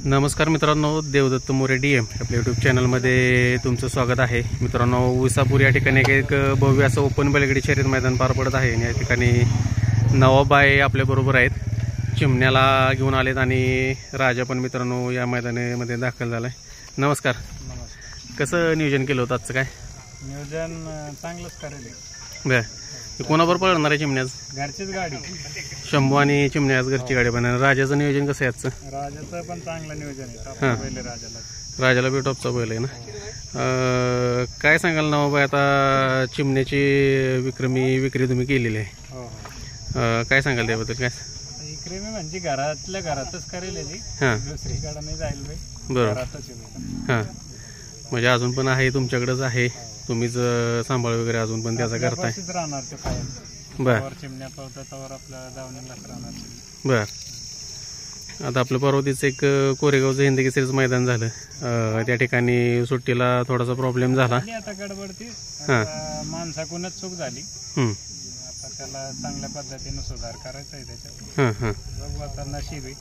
नमस्कार मित्रांनो, देवदत्त मोरे DM आपल्या यूट्यूब चॅनलमध्ये तुमचं स्वागत आहे. मित्रांनो, विसापूर या ठिकाणी एक भव्य असं ओपन बैलगाडी शर्यत मैदान पार पडत आहे. या ठिकाणी नवाबाई आपल्याबरोबर आहेत, चिमण्याला घेऊन आलेत आणि राजा पण मित्रांनो या मैदानामध्ये दाखल झाला आहे. नमस्कार. कसं नियोजन केलं होतं आजचं? काय नियोजन चांगलंच करेल. बरं, कोणाबरोबर पळणार आहे चिमण्याच? घरचीच गाडी, शंभू आणि चिमण्याच घरची गाडी बनणार. राजाचं नियोजन कसं आहे आजचं? राजाचं पण चांगलं नियोजन आहे. हां, राजाला बी टॉपचा बैल आहे ना. काय सांगाल नवाबाई, आता चिमण्याची विक्री तुम्ही केलेली आहे. हो हो. काय सांगाल त्याबद्दल? काय विक्री म्हणजे घरातल्या घरातच करेल. हां, दुसरीकडे नाही जाईल बाई, बरोबर. घरातच. हां, म्हणजे अजून पण आहे, तुमच्याकडेच आहे, तुम्हीच सांभाळ वगैरे अजून पण त्याचा करताय. राहणार ते काय. बर, चिमण्या पळतात त्यावर आपल्या दावणीला राहणार. बर. आता आपलं परवातीचं एक कोरेगावचं हिंद केसरीचं मैदान झालं. त्या ठिकाणी सुट्टीला थोडासा प्रॉब्लेम झाला. आता गडबडती माणसाकूनच चूक झाली. आता त्याला चांगल्या पद्धतीने सुधार करायचा आहे त्याच्यात. बघू आता नशीब आहे.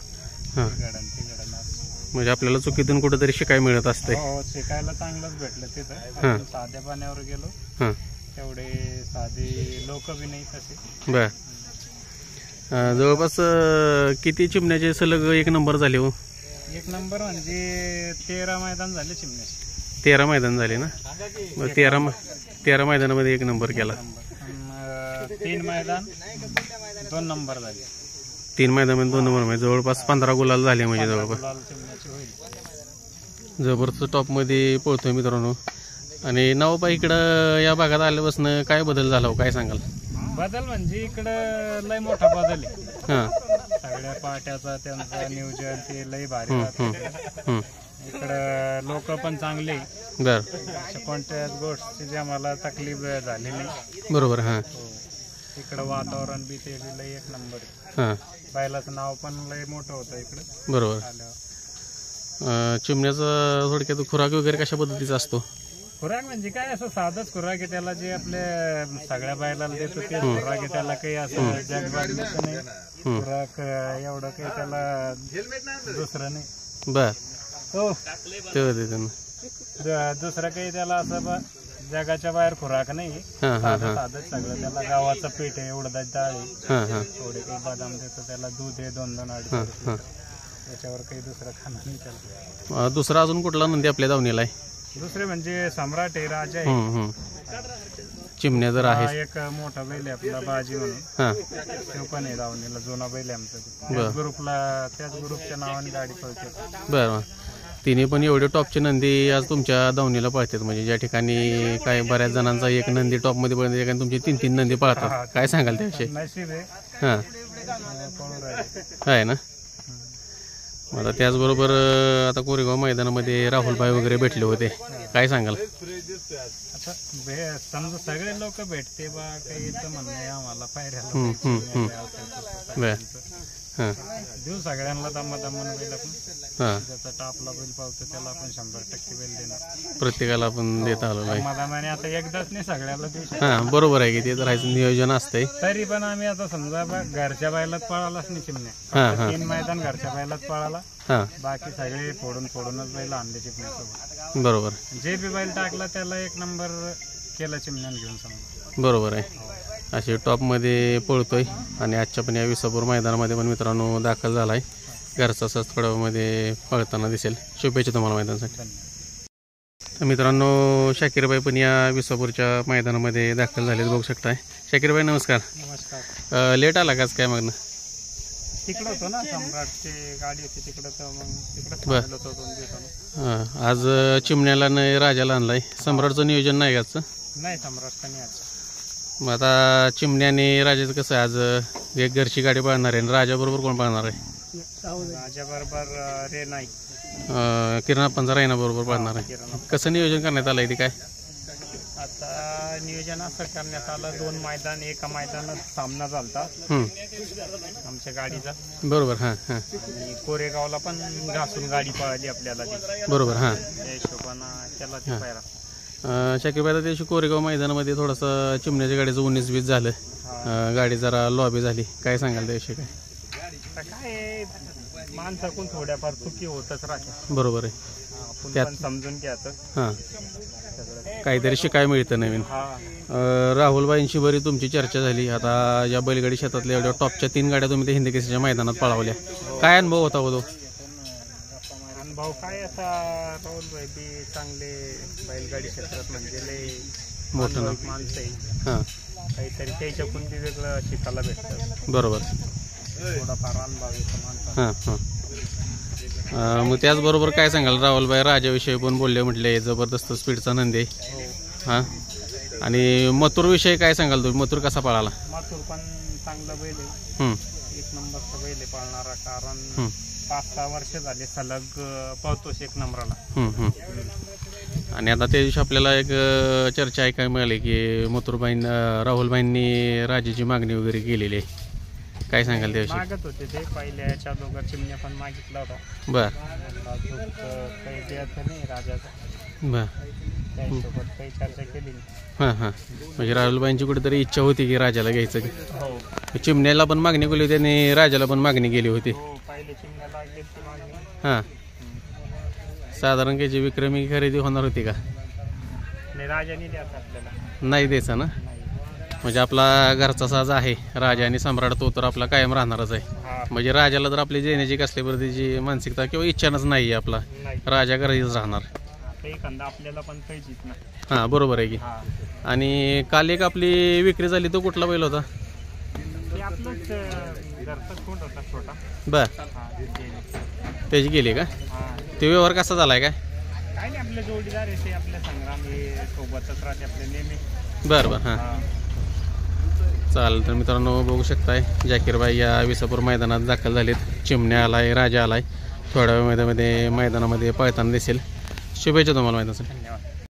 म्हणजे आपल्याला चुकीतून कुठेतरी शिकाय मिळत असते. हो, शिकायला चांगलंच भेटलं तिथं. साध्या पाण्यावर गेलो, तेवढे साधे लोक बी नाही तसे. बर. जवळपास किती चिमण्याचे सलग एक नंबर झाले हो? एक नंबर म्हणजे 13 मैदान झाले चिमण्याचे. 13 मैदान झाले ना. 13 मैदानामध्ये एक नंबर केला. 3 मैदान 2 नंबर झाले. 3 मैदानामध्ये 2 नंबर म्हणजे जवळपास 15 गुलाल झाले. म्हणजे जवळपास जबरदस्त टॉपमध्ये पळतोय मित्रांनो. आणि नवाबाई इकडं या भागात आल्यापासून काय बदल झाला हो? काय सांगाल? बदल म्हणजे इकडं लय मोठा बदल आहे. हां, सगळ्या पाट्याचा त्यांचं नियोजन ते लय भारी. इकडं लोक पण चांगले. बर. कोणत्याच गोष्टीची आम्हाला तकलीफ झाली नाही. बरोबर. हां, इकडं वातावरण बी ते बी लय एक नंबर आहे. हां, बैलाचं नाव पण लय मोठं होतं इकडं. बरोबर. चिमण्याचा थोडक्यात खुराक वगैरे कशा पद्धतीचा असतो? खुराक म्हणजे काय असं साधंच खुराक आहे. त्याला जे आपल्या सगळ्या बैलाला देतो ते खुराक आहे. त्याला काही असं जगबागीचं नाही. खुराक एवढं काही त्याला दुसरं नाही. बर. हो, ते दुसरं काही त्याला असं जगाच्या बाहेर खुराक नाही. साधंच सगळं. त्याला गावाचं पीठ आहे, उडदाची डाळ आहे, थोडे काही बदाम देतो त्याला, दूध आहे 2-2 अडीच. त्याच्यावर काही दुसरं खाणं नाही त्याला. दुसरा अजून कुठला नंदी आपल्या दावणीला आहे? दुसरे म्हणजे सम्राट आहे, राजा आहे. चिमण्या जर आहे, एक मोठा बैल आहे आपला बाजी म्हणून, तो पण आहे दावणीला. जुना बैल आहे आमचा. त्याच ग्रुपच्या नावाने गाडी पळते. बरं. तिने पण एवढे टॉपचे नंदी आज तुमच्या दावणीला पळतात. म्हणजे ज्या ठिकाणी काय बऱ्याच जणांचा एक नंदी टॉपमध्ये पळते, त्या ठिकाणी तुमचे 3-3 नंदी पळतात. काय सांगाल त्याविषयी? नशीब आहे. हां, आहे ना. आता त्याचबरोबर आता कोरेगाव मैदानामध्ये राहुलभाई वगैरे भेटले होते. काय सांगाल? आता समजा सगळे लोक भेटते बा, काही म्हणणं आहे आम्हाला पायऱ्याला. देऊ सगळ्यांना दमादमान बैल आपण. ज्याचा टापला बैल पावतो त्याला आपण 100% बैल देणार. प्रत्येकाला आपण देत आलो आहे. दमादमाने आता एकदाच नाही सगळ्याला देऊ शकतो. हां, बरोबर आहे की ते तर नियोजन असतंय. तरी पण आम्ही आता समजा घरच्या बैलात पळालाच नाही चिमण्या. 3 मैदान घरच्या बैलात पळाला. बाकी सगळे फोडूनच बैल आणले चिमण्यासोबत. बरोबर. जे बी बैल टाकला त्याला एक नंबर केला चिमण्याने घेऊन समजा. बरोबर आहे. असे टॉपमध्ये पळतोय आणि आजच्या पण या विसापूर मैदानामध्ये पण मित्रांनो दाखल झाला आहे. घरचा सस्तकडामध्ये पळताना दिसेल. शुभेच्छा तुम्हाला मैदानासाठी. तर मित्रांनो, शाकीरबाई पण या विसापूरच्या मैदानामध्ये दाखल झाले, बघू शकताय. शाकीरबाई नमस्कार. नमस्कार. लेट आला काच काय मागणं? तिकडं होतो ना, सम्राटची गाडी होती तिकडं, तर मग तिकडं होतो 2 दिवसानं. आज चिमण्याला नाही राजाला आणलाय. सम्राटचं नियोजन नाही का? नाही, सम्राटचं नाही आज. मग आता चिमण्याने राजाचं कसं आहे, आज एक घरची गाडी पळणार आहे. राजा बरोबर कोण पळणार आहे? राजा बरोबर रे नाही, किरण पंजारायना बरोबर पळणार आहे. कसं नियोजन करण्यात आलंय ते? काय आता नियोजन असं करण्यात आलं, 2 मैदान, एका मैदानात सामना झालता आमच्या गाडीचा. बरोबर. हां हां. आणि कोरेगावला पण घासून गाडी पळाली आपल्याला. बरोबर. हां, त्या हिशोबानं त्याला ते पायरा. शाकीरबाई, त्या दिवशी कोरेगाव मैदानामध्ये थोडासा चिमण्याच्या गाडीचं 19-20 झालं. गाडी जरा लॉबी झाली. काय सांगाल त्याविषयी? काय माणसाकडून थोड्याफार चुकी होतच राहते. बरोबर आहे. आपण त्यात- पण समजून घ्यायचं हां, सगळं. काहीतरी शिकाय मिळतं नवीन. राहुलबाईंशी बरी तुमची चर्चा झाली. आता या बैलगाडी क्षेत्रातल्या एवढ्या टॉपच्या 3 गाड्या तुम्ही त्या हिंदकेसरीच्या मैदानात पळवल्या, काय अनुभव होता हो तो? अनुभव काय असा, राहुलभाई बी चांगले बैलगाडी क्षेत्रात म्हणजे लय मोठं नाव. माणसं आहे. हां, काहीतरी त्याच्याकडून बी वेगळं शिकायला भेटतं. बरोबर. थोडाफार अनुभव येतो माणसाला. हां हां. मग त्याचबरोबर काय सांगाल, राहुलबाई राजाविषयी पण बोलले, म्हटले जबरदस्त स्पीडचा नंदी आहे. हो. हां, आणि मथुर विषयी काय सांगाल तुम्ही? मथुर कसा पळाला? माथूर पण चांगला बैल आहे. हं, 1 नंबरचा बैल आहे पाळणारा. कारण हं, 5-6 वर्ष झाले सलग पळतोच 1 नंबराला. हं, हं. आणि आता त्या दिवशी आपल्याला एक चर्चा ऐकायला मिळाली की राहुलबाईंनी राजाची मागणी वगैरे केलेली आहे, काय सांगाल त्याविषयी? मागत होते ते पहिल्याच्या दोघा चिमण्या पण मागितला होता. बर अजून काही द्यायचं नाही राजाचं, बर. त्यासोबत काही चर्चा केली नाही. हां हां. म्हणजे राहुलबाईंची कुठेतरी इच्छा होती की राजाला घ्यायचं. हो चिमण्याला पण मागणी केली होती आणि राजाला पण मागणी केली होती. हो, पहिले चिमण्या लागली ती मागणी. हां, साधारण त्याची विक्रमी खरेदी होणार होती का? नाही, राजाने द्यायचं आपल्याला. नाही द्यायचा ना. नाही. म्हणजे आपला घरचा साज आहे राजा आणि सम्राट, तो तर आपला कायम राहणारच आहे. हा. म्हणजे राजाला जर आपली देण्याची कसल्या प्रतीची मानसिकता किंवा इच्छाच नाही आहे, आपला नाही. राजा घरीच राहणार. काही एखादा आपल्याला पण पाहिजेच ना. हां, बरोबर आहे की. हा. आणि काल एक आपली विक्री झाली, तो कुठला बैल होता? ते आपलंच घरचाच कोण होता छोटा. बर, हा. त्याची गेली का? हा. ते व्यवहार कसा झालाय काय? काय नाही, आपले जोडीदार आहे ते, आपले संग्राम हे सोबतच राहते आपले नेहमी. बरं बरं. हां, हा. चालेल. तर मित्रांनो बघू शकताय, जाकीरबाई या विसापूर मैदानात दाखल झालेत. चिमण्या आलाय, राजा आलाय. थोड्या वेळामध्ये मैदानामध्ये पळताना दिसेल. शुभेच्छा तुम्हाला मैदानासाठी. धन्यवाद.